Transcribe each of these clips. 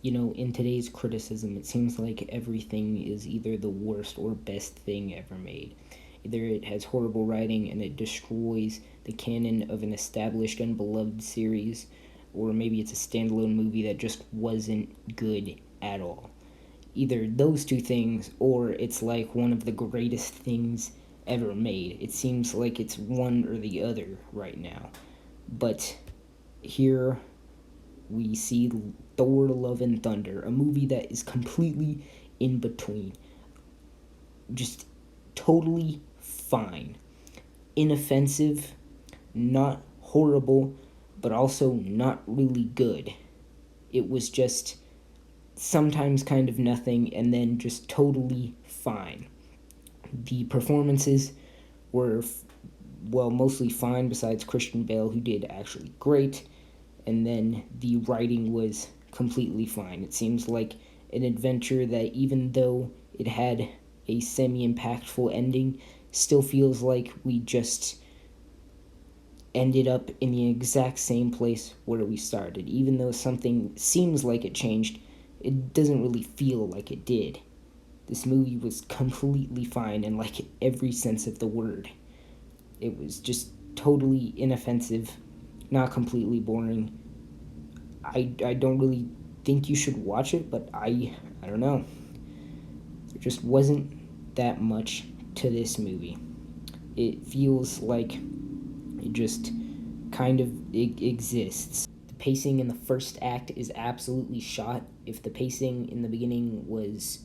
In today's criticism, it seems like everything is either the worst or best thing ever made. Either it has horrible writing and it destroys the canon of an established and beloved series, or maybe it's a standalone movie that just wasn't good at all. Either those two things, or it's like one of the greatest things ever made. It seems like it's one or the other right now. But here we see Thor Love and Thunder, a movie that is completely in between. Just totally fine. Inoffensive, not horrible, but also not really good. It was just sometimes kind of nothing and then just totally fine. The performances were, well, mostly fine, besides Christian Bale, who did actually great, and then the writing was completely fine. It seems like an adventure that, even though it had a semi impactful ending, still feels like we just ended up in the exact same place where we started. Even though something seems like it changed, it doesn't really feel like it did. This movie was completely fine in like every sense of the word. It was just totally inoffensive, not completely boring. I don't really think you should watch it, but I don't know. There just wasn't that much to this movie. It feels like it just kind of exists. The pacing in the first act is absolutely shot. If the pacing in the beginning was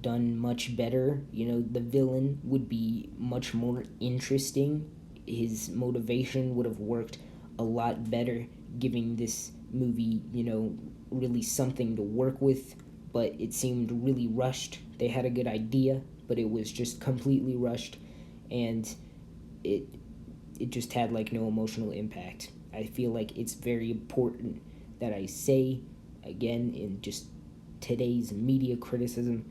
done much better, the villain would be much more interesting. His motivation would have worked a lot better, giving this movie, really something to work with. But it seemed really rushed. They had a good idea, but it was just completely rushed, and it it just had like no emotional impact. I feel like it's very important that I say again in just today's media criticism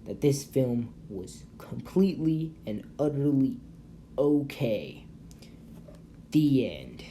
that this film was completely and utterly okay. The end.